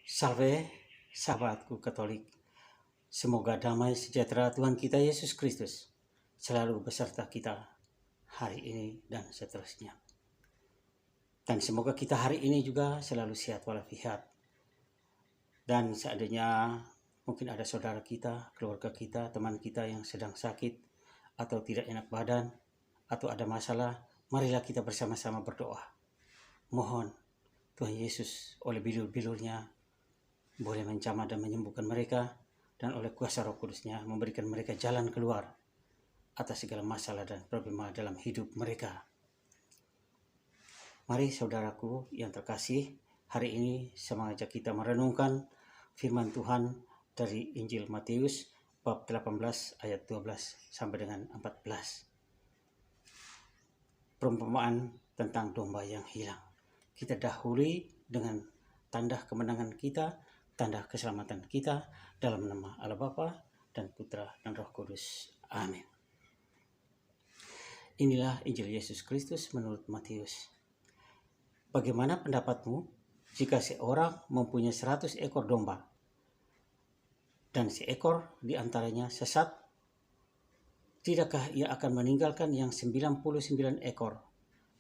Salve, sahabatku Katolik. Semoga damai sejahtera Tuhan kita Yesus Kristus selalu beserta kita hari ini dan seterusnya. Dan semoga kita hari ini juga selalu sehat walafiat. Dan seandainya mungkin ada saudara kita, keluarga kita, teman kita yang sedang sakit atau tidak enak badan atau ada masalah, marilah kita bersama-sama berdoa. Mohon Tuhan Yesus oleh bilur-bilurnya boleh menjamah dan menyembuhkan mereka, dan oleh kuasa Roh Kudus-Nya memberikan mereka jalan keluar atas segala masalah dan problema dalam hidup mereka. Mari saudaraku yang terkasih, hari ini saya mengajak kita merenungkan firman Tuhan dari Injil Matius bab 18 ayat 12 sampai dengan 14. Perumpamaan tentang domba yang hilang. Kita dahului dengan tanda kemenangan kita, tanda keselamatan kita dalam nama Allah Bapa dan Putra dan Roh Kudus. Amin. Inilah Injil Yesus Kristus menurut Matius. Bagaimana pendapatmu jika seorang mempunyai 100 ekor domba dan seekor di antaranya sesat? Tidakkah ia akan meninggalkan yang 99 ekor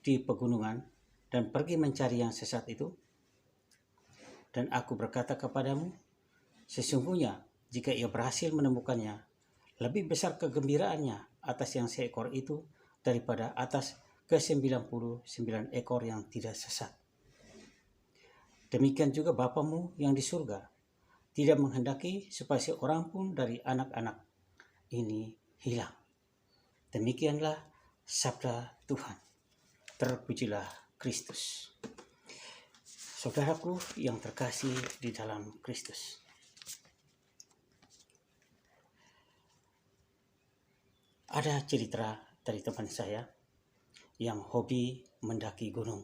di pegunungan dan pergi mencari yang sesat itu? Dan aku berkata kepadamu, sesungguhnya jika ia berhasil menemukannya, lebih besar kegembiraannya atas yang seekor itu daripada atas ke-99 ekor yang tidak sesat. Demikian juga Bapamu yang di surga tidak menghendaki supaya seorang pun dari anak-anak ini hilang. Demikianlah sabda Tuhan. Terpujilah Kristus. Saudaraku yang terkasih di dalam Kristus. Ada cerita dari teman saya yang hobi mendaki gunung.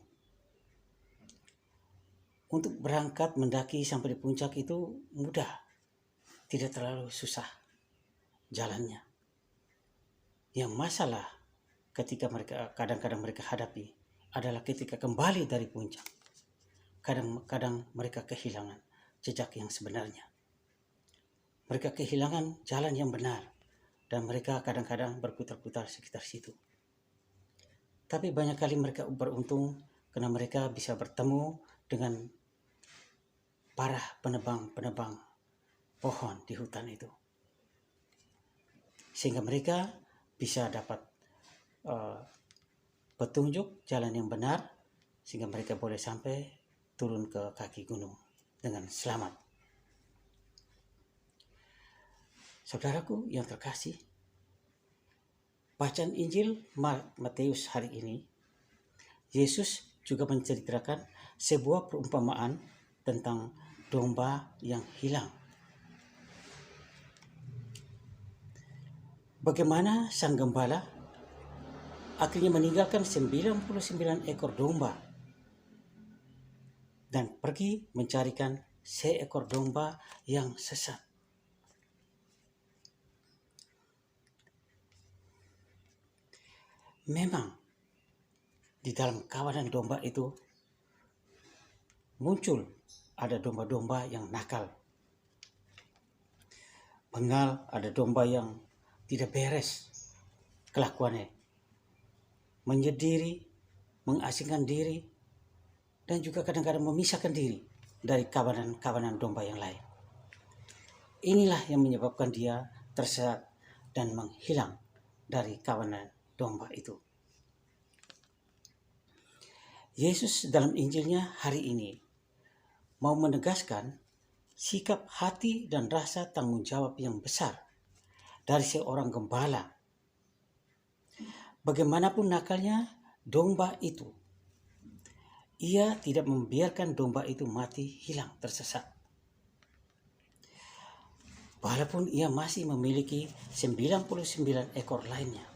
Untuk berangkat mendaki sampai di puncak itu mudah, tidak terlalu susah jalannya. Yang masalah ketika kadang-kadang mereka hadapi adalah ketika kembali dari puncak. Kadang-kadang mereka kehilangan jejak yang sebenarnya. Mereka kehilangan jalan yang benar dan mereka kadang-kadang berputar-putar sekitar situ. Tapi banyak kali mereka beruntung karena mereka bisa bertemu dengan para penebang-penebang pohon di hutan itu. Sehingga mereka bisa dapat petunjuk jalan yang benar sehingga mereka boleh sampai turun ke kaki gunung dengan selamat. Saudaraku yang terkasih, bacaan Injil Matius hari ini, Yesus juga menceritakan sebuah perumpamaan tentang domba yang hilang. Bagaimana sang gembala akhirnya meninggalkan 99 ekor domba dan pergi mencarikan seekor domba yang sesat. Memang di dalam kawanan domba itu muncul ada domba-domba yang nakal. Bengal, ada domba yang tidak beres kelakuannya. Menyendiri, mengasingkan diri, dan juga kadang-kadang memisahkan diri dari kawanan-kawanan domba yang lain. Inilah yang menyebabkan dia tersesat dan menghilang dari kawanan domba itu. Yesus dalam Injilnya hari ini mau menegaskan sikap hati dan rasa tanggung jawab yang besar dari seorang gembala. Bagaimanapun nakalnya domba itu, ia tidak membiarkan domba itu mati, hilang, tersesat. Walaupun ia masih memiliki 99 ekor lainnya.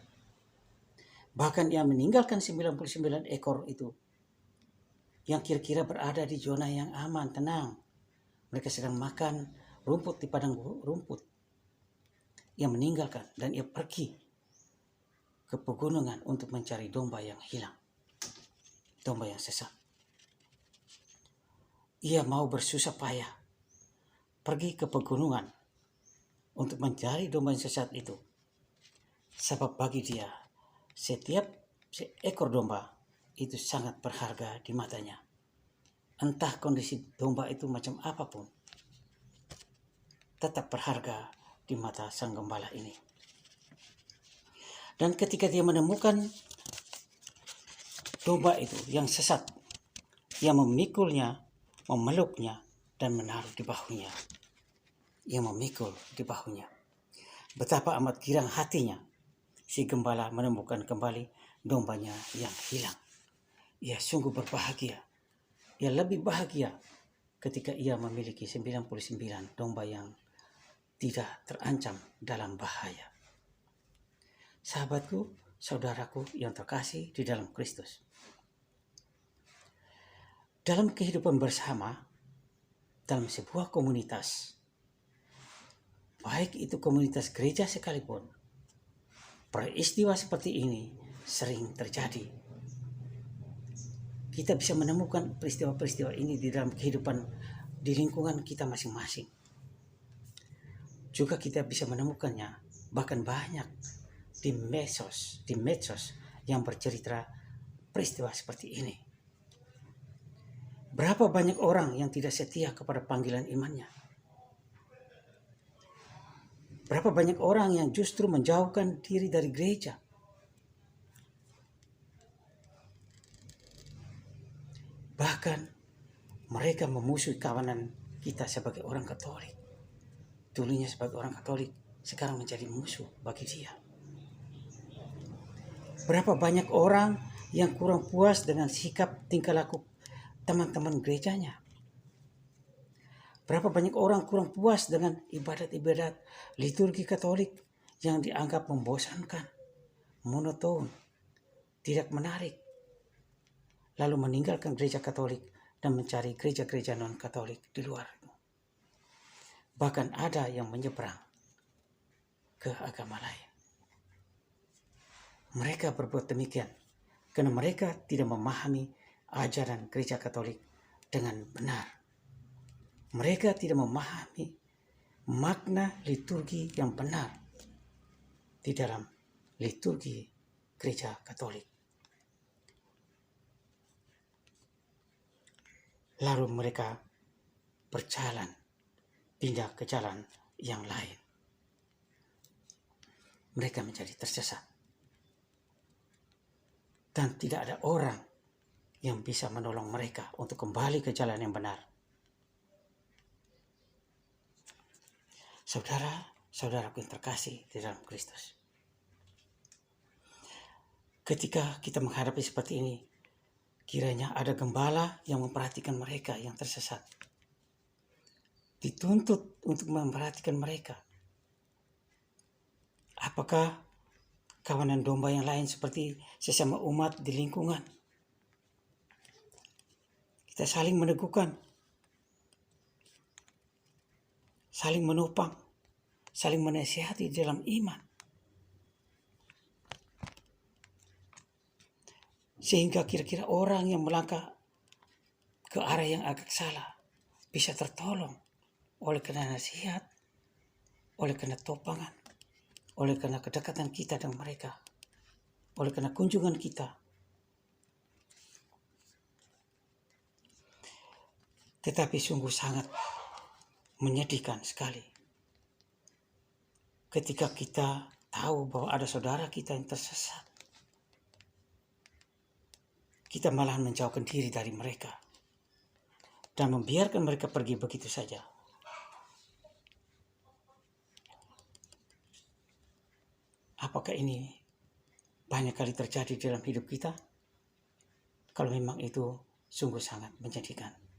Bahkan ia meninggalkan 99 ekor itu yang kira-kira berada di zona yang aman, tenang. Mereka sedang makan rumput di padang rumput. Ia meninggalkan dan ia pergi ke pegunungan untuk mencari domba yang hilang, domba yang sesat. Ia mau bersusah payah pergi ke pegunungan untuk mencari domba yang sesat itu. Sebab bagi dia, setiap seekor domba itu sangat berharga di matanya. Entah kondisi domba itu macam apapun, tetap berharga di mata sang gembala ini. Dan ketika dia menemukan domba itu yang sesat, ia memikulnya, memeluknya, dan menaruh di bahunya. Ia memikul di bahunya. Betapa amat girang hatinya si gembala menemukan kembali dombanya yang hilang. Ia sungguh berbahagia. Ia lebih bahagia ketika ia memiliki 99 domba yang tidak terancam dalam bahaya. Sahabatku, saudaraku yang terkasih di dalam Kristus. Dalam kehidupan bersama, dalam sebuah komunitas, baik itu komunitas gereja sekalipun, peristiwa seperti ini sering terjadi. Kita bisa menemukan peristiwa-peristiwa ini di dalam kehidupan di lingkungan kita masing-masing. Juga kita bisa menemukannya bahkan banyak di medsos yang bercerita peristiwa seperti ini. Berapa banyak orang yang tidak setia kepada panggilan imannya? Berapa banyak orang yang justru menjauhkan diri dari gereja? Bahkan mereka memusuhi kawanan kita sebagai orang Katolik. Dulunya sebagai orang Katolik, sekarang menjadi musuh bagi dia. Berapa banyak orang yang kurang puas dengan sikap tingkah laku teman-teman gerejanya. Berapa banyak orang kurang puas dengan ibadat-ibadat liturgi Katolik yang dianggap membosankan, monoton, tidak menarik. Lalu meninggalkan gereja Katolik dan mencari gereja-gereja non-Katolik di luar. Bahkan ada yang menyeberang ke agama lain. Mereka berbuat demikian karena mereka tidak memahami ajaran gereja Katolik dengan benar. Mereka tidak memahami makna liturgi yang benar di dalam liturgi gereja Katolik. Lalu mereka berjalan, pindah ke jalan yang lain. Mereka menjadi tersesat. Dan tidak ada orang yang bisa menolong mereka untuk kembali ke jalan yang benar. Saudara-saudaraku yang terkasih di dalam Kristus. Ketika kita menghadapi seperti ini, kiranya ada gembala yang memperhatikan mereka yang tersesat. Dituntut untuk memperhatikan mereka. Apakah kawanan domba yang lain seperti sesama umat di lingkungan? Kita saling meneguhkan, saling menopang, saling menasihati dalam iman. Sehingga kira-kira orang yang melangkah ke arah yang agak salah bisa tertolong oleh karena nasihat, oleh karena topangan, oleh karena kedekatan kita dengan mereka, oleh karena kunjungan kita. Tetapi sungguh sangat menyedihkan sekali ketika kita tahu bahwa ada saudara kita yang tersesat. Kita malah menjauhkan diri dari mereka dan membiarkan mereka pergi begitu saja. Apakah ini banyak kali terjadi dalam hidup kita? Kalau memang itu sungguh sangat menyedihkan.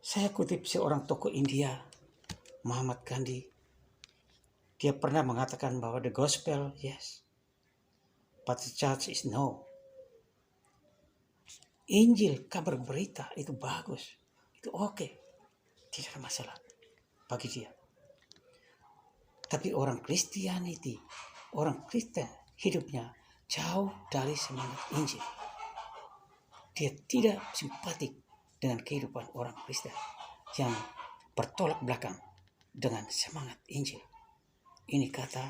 Saya kutip seorang tokoh India, Mahatma Gandhi. Dia pernah mengatakan bahwa the gospel, yes, but the church is no. Injil, kabar berita itu bagus, itu oke, tidak ada masalah bagi dia. Tapi orang Kristianiti, orang Kristen hidupnya jauh dari semangat Injil. Dia tidak simpatik dengan kehidupan orang Kristen. yang bertolak belakang dengan semangat Injil. Ini kata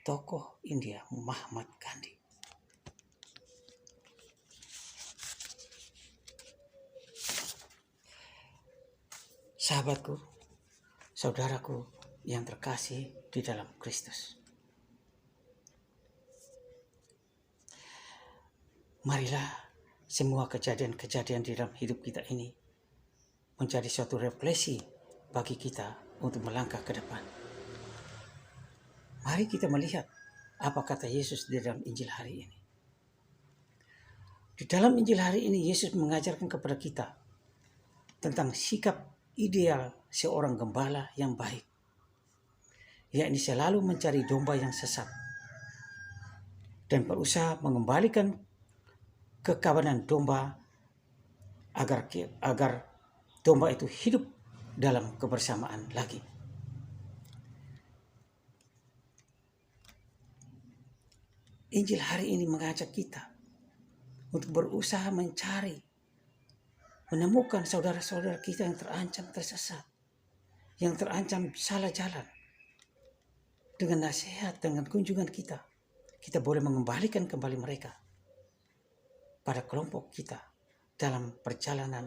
tokoh India Mahatma Gandhi. Sahabatku, saudaraku yang terkasih di dalam Kristus. Marilah semua kejadian-kejadian di dalam hidup kita ini menjadi suatu refleksi bagi kita untuk melangkah ke depan. Mari kita melihat apa kata Yesus di dalam Injil hari ini. Di dalam Injil hari ini Yesus mengajarkan kepada kita tentang sikap ideal seorang gembala yang baik, yakni selalu mencari domba yang sesat dan berusaha mengembalikan kekawanan domba agar domba itu hidup dalam kebersamaan lagi. Injil hari ini mengajak kita untuk berusaha menemukan saudara-saudara kita yang terancam tersesat, yang terancam salah jalan. Dengan nasihat, dengan kunjungan kita boleh mengembalikan kembali mereka pada kelompok kita dalam perjalanan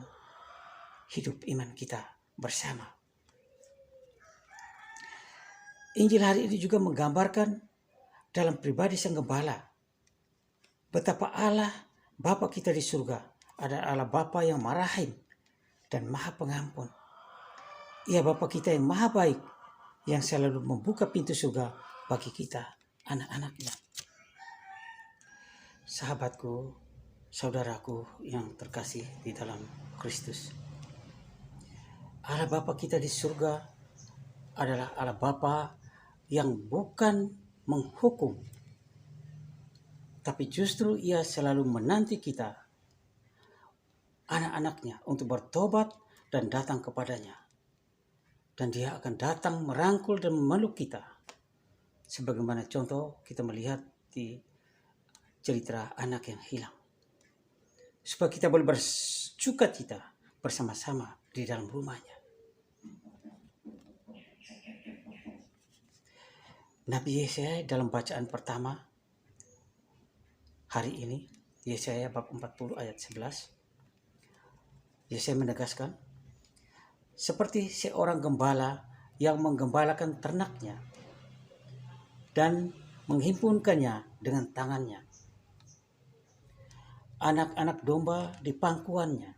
hidup iman kita bersama. Injil hari ini juga menggambarkan dalam pribadi sang gembala betapa Allah Bapa kita di surga adalah Allah Bapa yang maha rahim dan maha pengampun. Ia Bapa kita yang maha baik, yang selalu membuka pintu surga bagi kita, anak-anaknya. Sahabatku, saudaraku yang terkasih di dalam Kristus. Allah Bapa kita di surga adalah Allah Bapa yang bukan menghukum, tapi justru Ia selalu menanti kita, anak-anaknya, untuk bertobat dan datang kepadanya. Dan Dia akan datang merangkul dan memeluk kita. Sebagaimana contoh kita melihat di cerita anak yang hilang. Supaya kita boleh bersukacita bersama-sama di dalam rumahnya. Nabi Yesaya dalam bacaan pertama hari ini, Yesaya bab 40 ayat 11, Yesaya menegaskan, seperti seorang gembala yang menggembalakan ternaknya dan menghimpunkannya dengan tangannya. Anak-anak domba di pangkuannya.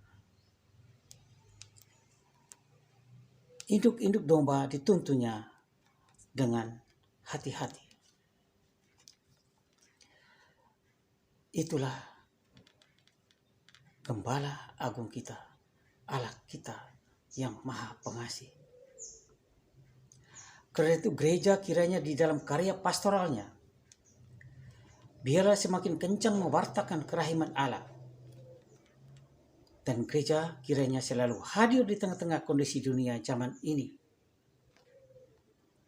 Induk-induk domba dituntunnya dengan hati-hati. Itulah Gembala Agung kita, Allah kita yang Maha Pengasih. Karena itu gereja kiranya di dalam karya pastoralnya, biarlah semakin kencang mewartakan kerahiman Allah. Dan gereja kiranya selalu hadir di tengah-tengah kondisi dunia zaman ini.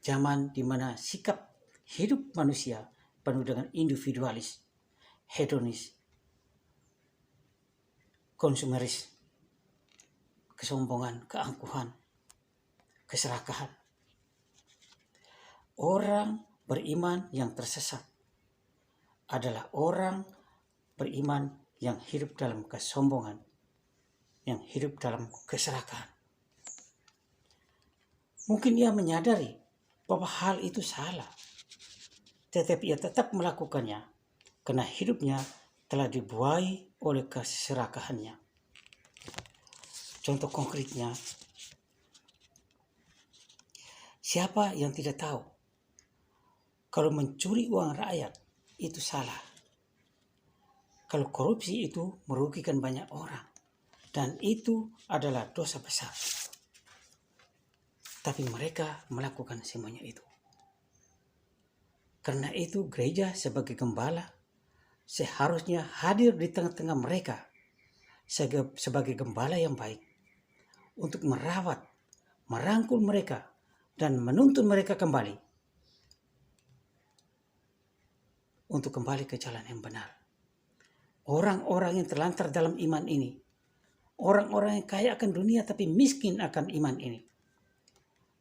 Zaman di mana sikap hidup manusia penuh dengan individualis, hedonis, konsumeris, kesombongan, keangkuhan, keserakahan. Orang beriman yang tersesat adalah orang beriman yang hidup dalam kesombongan, yang hidup dalam keserakahan. Mungkin ia menyadari bahwa hal itu salah, tetapi ia tetap melakukannya karena hidupnya telah dibuai oleh keserakahannya. Contoh konkretnya, siapa yang tidak tahu kalau mencuri uang rakyat itu salah, kalau korupsi itu merugikan banyak orang, dan itu adalah dosa besar. Tapi mereka melakukan semuanya itu. Karena itu gereja sebagai gembala seharusnya hadir di tengah-tengah mereka sebagai gembala yang baik untuk merawat, merangkul mereka, dan menuntun mereka kembali untuk kembali ke jalan yang benar. Orang-orang yang terlantar dalam iman ini orang-orang yang kaya akan dunia tapi miskin akan iman ini.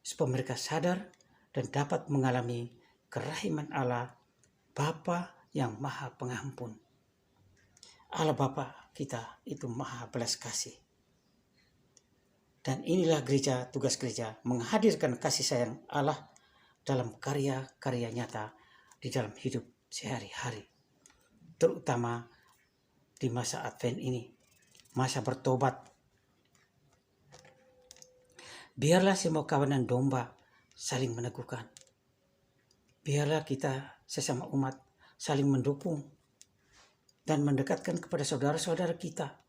Supaya mereka sadar dan dapat mengalami kerahiman Allah, Bapa yang Maha Pengampun. Allah Bapa kita itu Maha Belas Kasih. Dan inilah gereja, tugas gereja, menghadirkan kasih sayang Allah dalam karya-karya nyata di dalam hidup sehari-hari. Terutama di masa Advent ini, masa bertobat. Biarlah semua kawanan domba saling meneguhkan. Biarlah kita sesama umat saling mendukung dan mendekatkan kepada saudara-saudara kita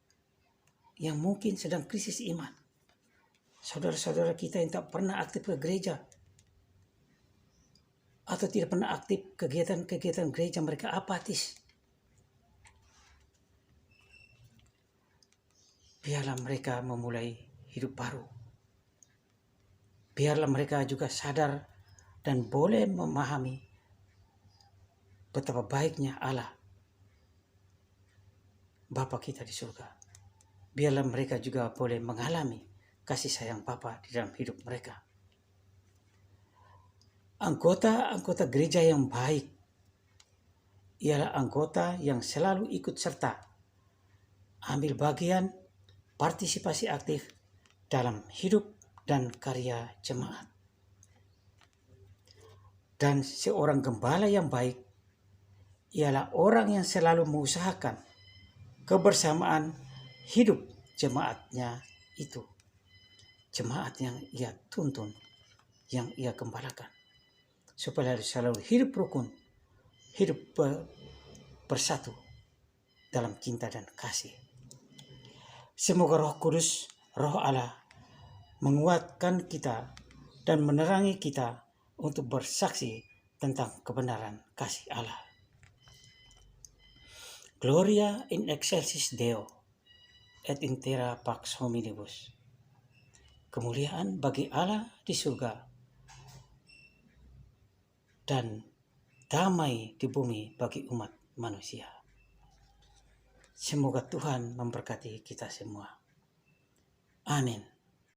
yang mungkin sedang krisis iman. Saudara-saudara kita yang tak pernah aktif ke gereja atau tidak pernah aktif kegiatan-kegiatan gereja, mereka apatis. Biarlah mereka memulai hidup baru. Biarlah mereka juga sadar dan boleh memahami betapa baiknya Allah, Bapa kita di surga. Biarlah mereka juga boleh mengalami kasih sayang Bapa di dalam hidup mereka. Anggota-anggota gereja yang baik ialah anggota yang selalu ikut serta, ambil bagian, partisipasi aktif dalam hidup dan karya jemaat. Dan seorang gembala yang baik ialah orang yang selalu mengusahakan kebersamaan hidup jemaatnya itu. Jemaat yang ia tuntun, yang ia gembalakan. Supaya selalu hidup rukun, hidup bersatu dalam cinta dan kasih. Semoga Roh Kudus, Roh Allah, menguatkan kita dan menerangi kita untuk bersaksi tentang kebenaran kasih Allah. Gloria in excelsis Deo, et in terra pax hominibus. Kemuliaan bagi Allah di surga dan damai di bumi bagi umat manusia. Semoga Tuhan memberkati kita semua. Amin.